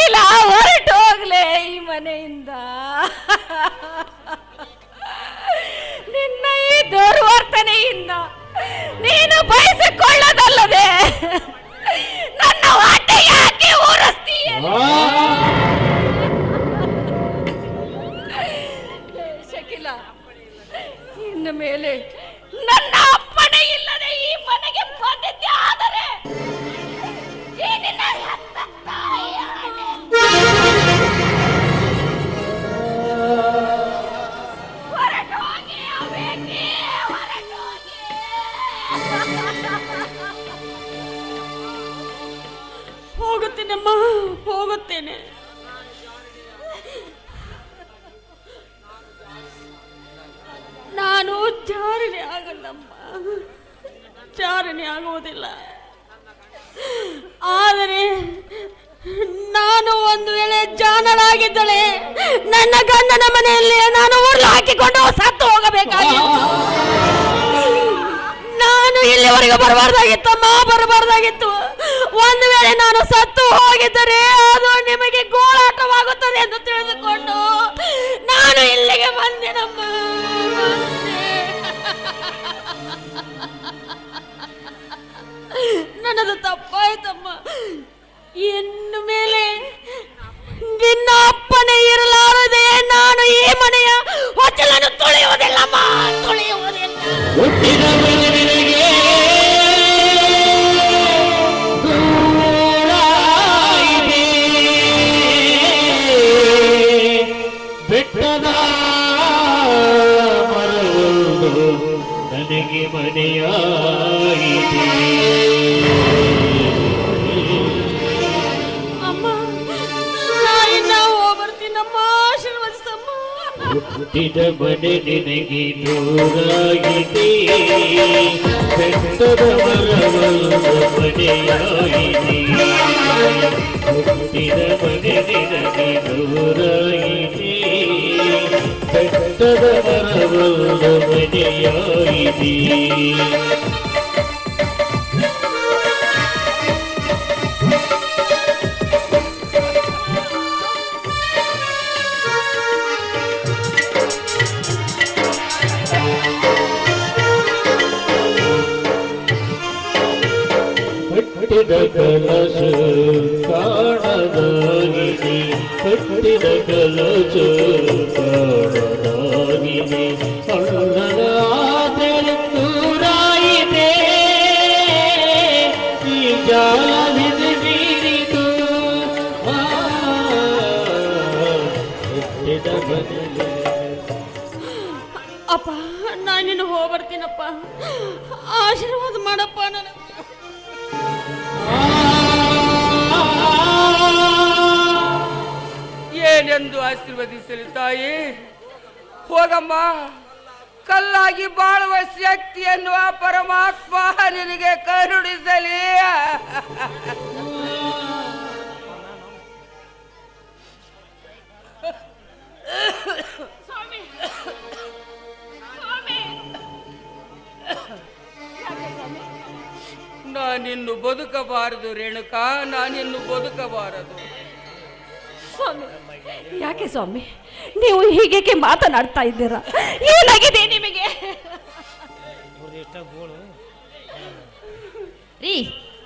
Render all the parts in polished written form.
ಶಕಿಲ ಹೊರಟು ಹೋಗ್ಲೆ ಈ ಮನೆಯಿಂದ. ನಿನ್ನ ಈ ದುರ್ವರ್ತನೆಯಿಂದ ನೀನು ಬಯಸಿಕೊಳ್ಳದಲ್ಲದೆ ನನ್ನ ಹೊಟ್ಟೆಗೆ ಹಾಕಿ ಊರಿಸ್ತೀಯ. ಶಕಿಲ, ಇನ್ನು ಮೇಲೆ ನನ್ನ ಅಪ್ಪಣೆ ಇಲ್ಲದೆ ಈ ಮನೆಗೆ ಬಂದಿದ್ದೆ ಆದರೆ ಈ ನಿನ್ನ ಹೆತ್ತ ತಾಯಿಯ ಹೊರಟು ಹೋಗಿ ಅವೇಕೆ, ಹೊರಟು ಹೋಗಿ. ಹೋಗುತ್ತೇನಮ್ಮ, ಹೋಗುತ್ತೇನೆ. ನಾನು ಚಾರಣೆ ಆಗಲ್ಲಮ್ಮ, ಚಾರಣೆ ಆಗುವುದಿಲ್ಲ. ಆದರೆ ನಾನು ಒಂದು ವೇಳೆ ಜಾಣಳಾಗಿದ್ದಳೆ ನನ್ನ ಗಂಡನ ಮನೆಯಲ್ಲಿ ನಾನು ಉರುಳು ಹಾಕಿಕೊಂಡು ಸತ್ತು ಹೋಗಬೇಕಾಗಿತ್ತು. ನಾನು ಇಲ್ಲಿವರೆಗೂ ಬರಬಾರ್ದಾಗಿತ್ತಮ್ಮ, ಬರಬಾರ್ದಾಗಿತ್ತು. ಒಂದು ವೇಳೆ ನಾನು ಸತ್ತು ಹೋಗಿದ್ದರೆ ಅದು ನಿಮಗೆ ಗೋಳಾಟವಾಗುತ್ತದೆ ಎಂದು ತಿಳಿದುಕೊಂಡು ನಾನು ಇಲ್ಲಿಗೆ ಬಂದೆನಮ್ಮ. ನನ್ನದು ತಪ್ಪಾಯ್ತಮ್ಮ. ಇನ್ನು ಮೇಲೆ ನಿನ್ನ ಅಪ್ಪನೇ ಇರಲಾರದೆ ನಾನು ಈ ಮನೆಯ ಹೊಚ್ಚಲನ್ನು ತೊಳೆಯುವುದಿಲ್ಲಮ್ಮ, ತೊಳೆಯುವುದಿಲ್ಲ. ಬೆಟ್ಟದ ನನಗೆ ಮನೆಯಾಗಿದೆ. ಅಮ್ಮ, ನಾನಿನ್ನ ಹೋಗ್ಬರ್ತೀನಮ್ಮ, ಆಶೀರ್ವದಿಸಮ್ಮ. ಹುಟ್ಟಿದ ಮನೆ ನಿನಗೆ ದೂರಾಗಿದೆ, ಬೆಟ್ಟದ ಮರವೊಂದು ಮನೆಯಾಗಿದೆ. ಹುಟ್ಟಿದ ಮನೆ ನಿನಗೆ ದೂರಾಗಿದೆ, ಬೆಟ್ಟದ ಮರವೊಂದು ಮನೆಯಾಗಿದೆ. ಕಟ್ಟಿದ ಕಲಶ ಕಾಣದಾಗಿದೆ, ಕಟ್ಟಿದ ಕಲಶ ಕಾಣದಾಗಿದೆ. ಅಣ್ಣನ ಆದರ ದೂರಾಯಿದೆ, ಈ ಜಾಲದ ಮೀರಿದು ಕಟ್ಟಿದ ಬದಲು. ಅಪ್ಪ, ನಾನಿನ್ನು ಹೋಗ್ಬರ್ತೀನಪ್ಪ, ಆಶೀರ್ವಾದ ಮಾಡಪ್ಪ ನನಗೆ. ಏನೆಂದು ಆಶೀರ್ವದಿಸಲಿ ತಾಯಿ? ಹೋಗಮ್ಮ, ಕಲ್ಲಾಗಿ ಬಾಳುವ ಶಕ್ತಿಯನ್ನು ಆ ಪರಮಾತ್ಮ ನಿನಗೆ ಕರುಣಿಸಲಿ. ನಾನಿನ್ನು ಬದುಕಬಾರದು ರೇಣುಕಾ, ನಾನಿನ್ನು ಬದುಕಬಾರದು. ಸ್ವಾಮಿ, ಯಾಕೆ ಸ್ವಾಮಿ ನೀವು ಹೀಗೆ ಮಾತನಾಡ್ತಾ ಇದ್ದೀರಾ? ಏನಾಗಿದೆ ನಿಮಗೆ? ರೀ,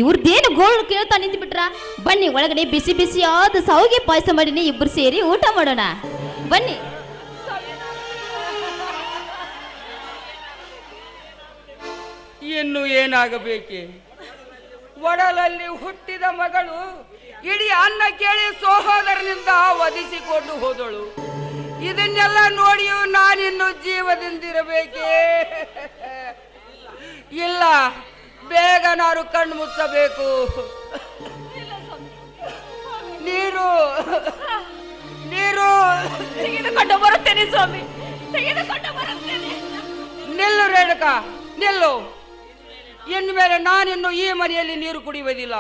ಇವ್ರದ್ದೇನು ಗೋಳು ಕೇಳ್ತಾ ನಿಂತು ಬಿಟ್ರ? ಬನ್ನಿ ಒಳಗಡೆ ಬಿಸಿ ಬಿಸಿಯಾದ ಸಾವಿಗೆ ಪಾಯಸ ಮಾಡಿನಿ, ಇಬ್ಬರು ಸೇರಿ ಊಟ ಮಾಡೋಣ. ಬನ್ನಿ. ಇನ್ನು ಏನಾಗಬೇಕೆ? ಒಡಲಲ್ಲಿ ಹುಟ್ಟಿದ ಮಗಳು ಇಡೀ ಅನ್ನ ಕೇಳಿ ಸಹೋದರನಿಂದ ವಧಿಸಿಕೊಂಡು ಹೋದಳು. ಇದನ್ನೆಲ್ಲ ನೋಡಿಯೂ ನಾನಿನ್ನು ಜೀವದಿಂದಿರಬೇಕೇ? ಇಲ್ಲ, ಬೇಗ ನಾನು ಕಣ್ಣು ಮುಚ್ಚಬೇಕು. ನೀರು ನೀರು ತೆಗೆದುಕೊಂಡು ಬರುತ್ತೇನೆ ಸ್ವಾಮಿ, ತೆಗೆದುಕೊಂಡು ಬರುತ್ತೇನೆ. ನಿಲ್ಲು ರೇಣುಕಾ, ನಿಲ್ಲು. ಇನ್ನು ಮೇಲೆ ನಾನಿನ್ನು ಈ ಮನೆಯಲ್ಲಿ ನೀರು ಕುಡಿಯುವುದಿಲ್ಲ,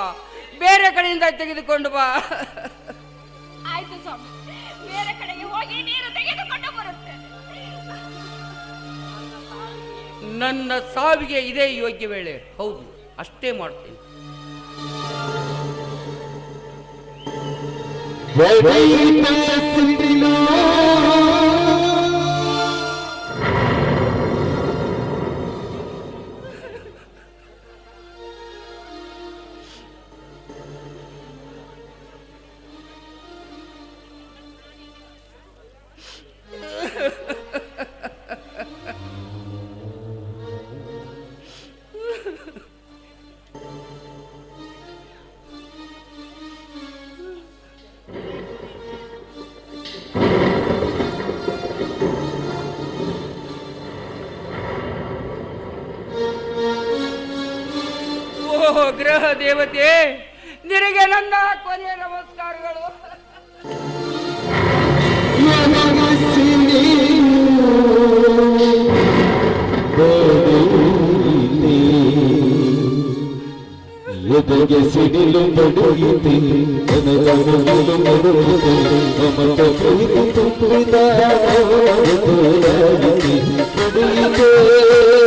ಬೇರೆ ಕಡೆಯಿಂದ ತೆಗೆದುಕೊಂಡು ಬಾ. ಆಯ್ತು ಸ್ವಾಮಿ, ಬೇರೆ ಕಡೆಗೆ ಹೋಗಿ ನೀರು ತೆಗೆದುಕೊಂಡು ಬರುತ್ತೆ. ನನ್ನ ಸಾವಿಗೆ ಇದೇ ಯೋಗ್ಯ ವೇಳೆ. ಹೌದು, ಅಷ್ಟೇ ಮಾಡ್ತೇನೆ. ಓ ಗ್ರಹ ದೇವತೆ, ನಿನಗೆ ನನ್ನ ಕೊನೆಯ ನಮಸ್ಕಾರಗಳು. ಎದೆಗೆ ಸಿಡಿಲು ಬಡಿಯಿತೆ ನನಗನು ಮರುಳಿದೆ ಮಮತ ಪ್ರೀತಿ ತುಂಬಿದ ಬಡಿಯಿತೆ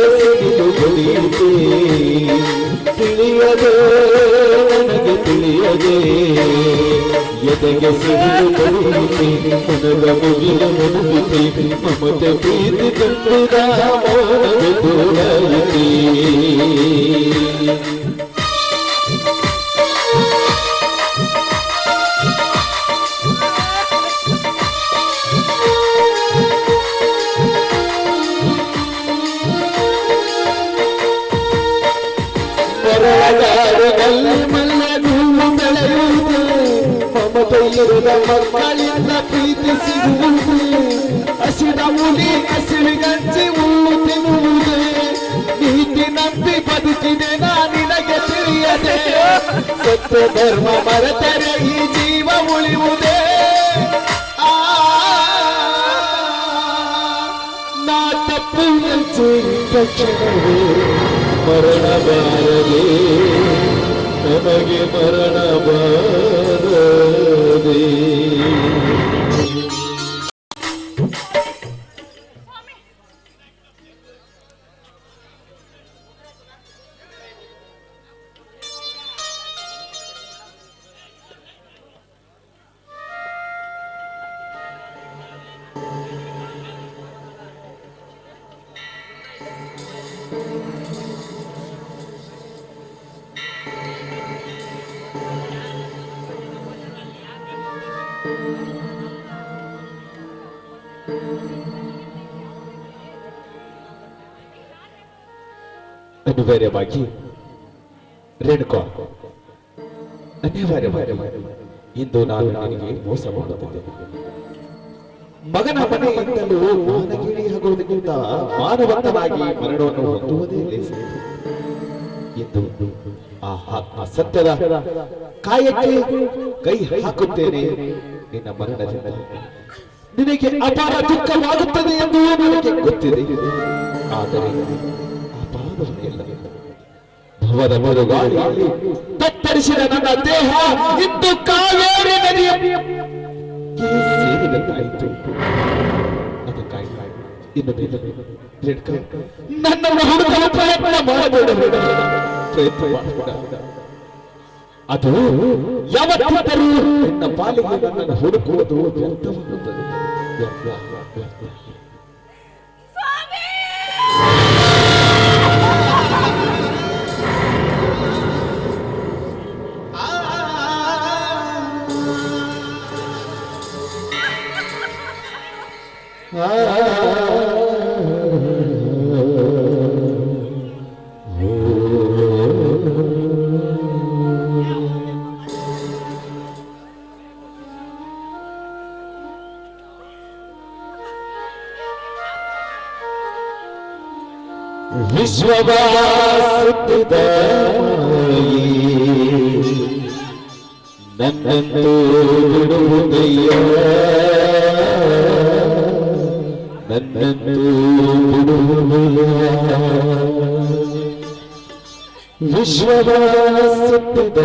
ಸಿಡಿಲು ಬಡಿಯಿತೆ ತಿಳಿಯದೆ ನನಗೆ ತಿಳಿಯದೆ ಎದೆಗೆ ಸಿಡಿಲು ಬಡಿಯಿತೆ ನನಗ ಮುಗಿಲ ಮುಗಿತೆ ಮಮತ ಪ್ರೀತಿ ತುಂಬಿದ ದೂರಯಿತೆ. ಮಮತೆಯಿರದ ಮಕ್ಕಳಿಂದ ಪ್ರೀತಿ ಸಿಗುವುದೇ, ಹಸಿದ ಹುಲಿ ಹಸಿರುಗಂಜಿ ಹುಲ್ಲು ತಿನ್ನುವುದೇ, ನೀತಿ ನಂಬಿ ಬದುಕಿದೆ ನಿನಗೆ ತಿಳಿಯದೆ, ಸತ್ಯ ಧರ್ಮ ಮರೆತರೆ ಈ ಜೀವ ಉಳಿಯುವುದೇ. ನಾ ತಪ್ಪು ತಕ್ಷಣವೇ ಮರಣ ಬಾರದೆ ನನಗೆ ಮರಣ ಬಾರದೆ. ಅನಿವಾರ್ಯವಾಗಿ ರೇಣುಕಾ, ಅನಿವಾರ್ಯವಾಗಿ ಇಂದು ನಾನು ನಿನಗೆ ಮೋಸ ಮಾಡುತ್ತಿದ್ದೇನೆ. ಮಗನ ಮನೆಯಿಂದಲೂ ಮಾನಗೇಡಿಯಾಗುವುದಕ್ಕಿಂತ ಮಾನವಂತನಾಗಿ ಮರಣವನ್ನು ಹೊಂದುವುದೇ ಲೇಸು. ಇಂದು ಆ ಸತ್ಯದ ಕಾಯಕ್ಕೆ ಕೈ ಹಾಕುತ್ತೇನೆ. ನಿನ್ನ ಮರಣದಿಂದ ನಿನಗೆ ಅಪಾರ ದುಃಖವಾಗುತ್ತದೆ ಎಂದು ನನಗೆ ಗೊತ್ತಿದೆ. ಆದರೆ ಭವದ ಮರುಗಾಳಿಯಲ್ಲಿ ತತ್ತರಿಸಿದ ನನ್ನ ದೇಹ ಇಂದು ಕಾವೇರಿ ನದಿಯ ಸೇರಿದಂತಾಯಿತು. ಅದಕ್ಕಾಗಿ ಇನ್ನು ಮೇಲೆ ನನ್ನನ್ನು ಹುಡುಕಲು ಪ್ರಯತ್ನ ಮಾಡಬೇಡ. ಅದು ಯಾವತ್ತಾದರೂ ನಿನ್ನ ಪಾಲಿಗೆ ನನ್ನನ್ನು ಹುಡುಕುವುದು ವ್ಯರ್ಥವಾಗುತ್ತದೆ. ವಿಶ್ವವಾಸುತ್ತಿದ ನನ್ನಂತೂ ಬಿಡುವುದಯ್ಯ, ನನ್ನಂತೂ ಬಿಡುವುದಯ್ಯ. ವಿಶ್ವವಾಸುತ್ತಿದ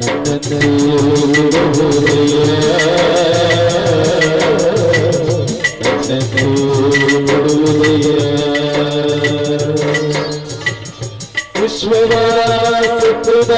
ನನ್ನಂತೂ ಬಿಡುವುದಯ್ಯ, ವಿಶ್ವವಾಸುತ್ತಿದ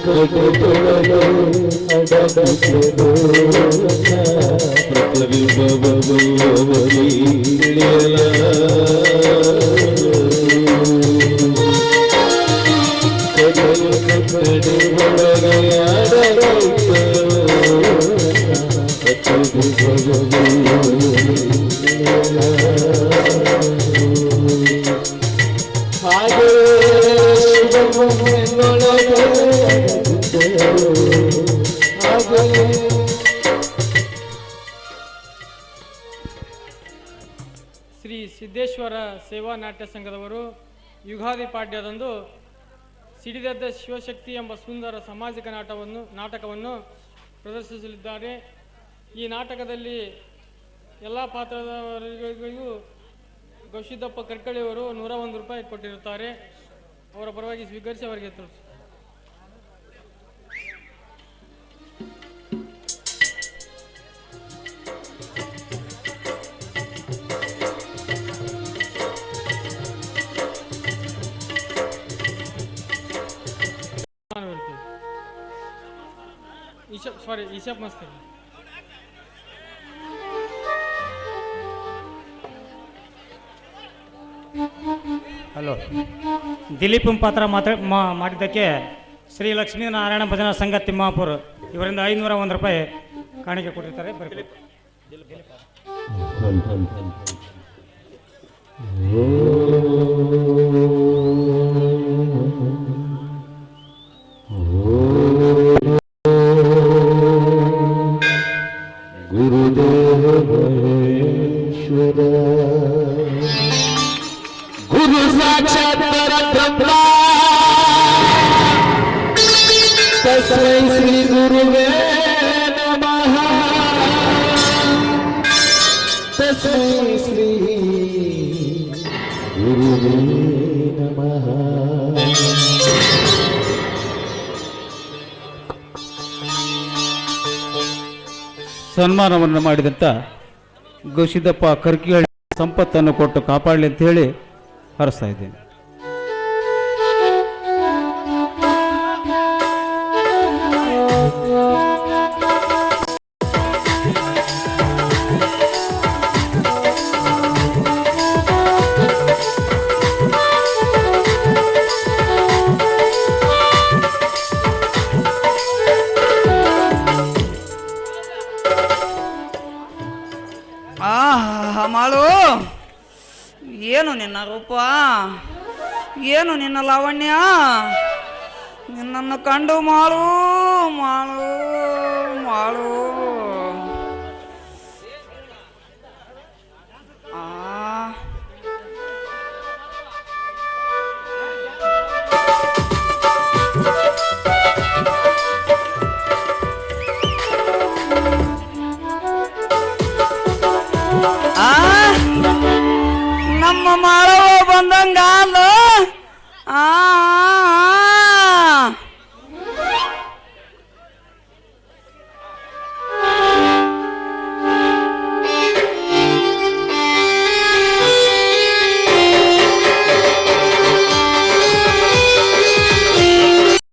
ಕಡೆದೊಳಗೆ ಅಡಗಿಸಲು ಪ್ರತಿಬಿಂಬವಲಿ ಇಳಿಯಲ ಕಡೆಯೊಳಗೆ ಅಡಗಿಸಲು ಹಾಗೆ ಶ್ರೀ ಸಿದ್ದೇಶ್ವರ ಸೇವಾ ನಾಟ್ಯ ಸಂಘದವರು ಯುಗಾದಿ ಪಾಡ್ಯದಂದು ಸಿಡಿದೆದ್ದ ಶಿವಶಕ್ತಿ ಎಂಬ ಸುಂದರ ಸಾಮಾಜಿಕ ನಾಟಕವನ್ನು ಪ್ರದರ್ಶಿಸಲಿದ್ದಾರೆ. ಈ ನಾಟಕದಲ್ಲಿ ಎಲ್ಲ ಪಾತ್ರದವರಿಗೂ ಗೌಶಿದ್ದಪ್ಪ ಕರ್ಕಳಿಯವರು 101 ರೂಪಾಯಿ ಕೊಟ್ಟಿರುತ್ತಾರೆ. ಅವರ ಪರವಾಗಿ ಸ್ವೀಕರಿಸಿ ಅವರಿಗೆ ತಿಳಿಸಿ. ಈಶಪ್ ಮಸ್ತ್. ಹಲೋ, ದಿಲೀಪ್ ಪಾತ್ರ ಮಾಡಿದ್ದಕ್ಕೆ ಶ್ರೀ ಲಕ್ಷ್ಮೀನಾರಾಯಣ ಭಜನಾ ಸಂಘ ತಿಮ್ಮಾಪುರ ಇವರಿಂದ 501 ರೂಪಾಯಿ ಕಾಣಿಕೆ ಕೊಟ್ಟಿರ್ತಾರೆ. ಗುರುದೇವೇಶ್ವರ ಗುರು ಸಾಕ್ಷಾತ್ ಪರಬ್ರಹ್ಮ ತಸ್ಮೈ ಶ್ರೀ ಗುರುವೇ ನಮಃ ತಸ್ಮೈ ಶ್ರೀ ಗುರುವೇ ನಮಃ. ಸನ್ಮಾನವನ್ನು ಮಾಡಿದಂಥ ಗೌಶಿದ್ದಪ್ಪ ಕರ್ಕಿಹಳ್ಳಿ ಸಂಪತ್ತನ್ನು ಕೊಟ್ಟು ಕಾಪಾಡಲಿ ಅಂತ ಹೇಳಿ ಹರಿಸ್ತಾ ಇದ್ದೇನೆ. ಮಾಳು, ಏನು ನಿನ್ನ ರೂಪ, ಏನು ನಿನ್ನ ಲಾವಣ್ಯ, ನಿನ್ನನ್ನು ಕಂಡು ಮಾಳು ಮಾಳು ಮಾಳು. ನಮ್ಮ ಮಾಳ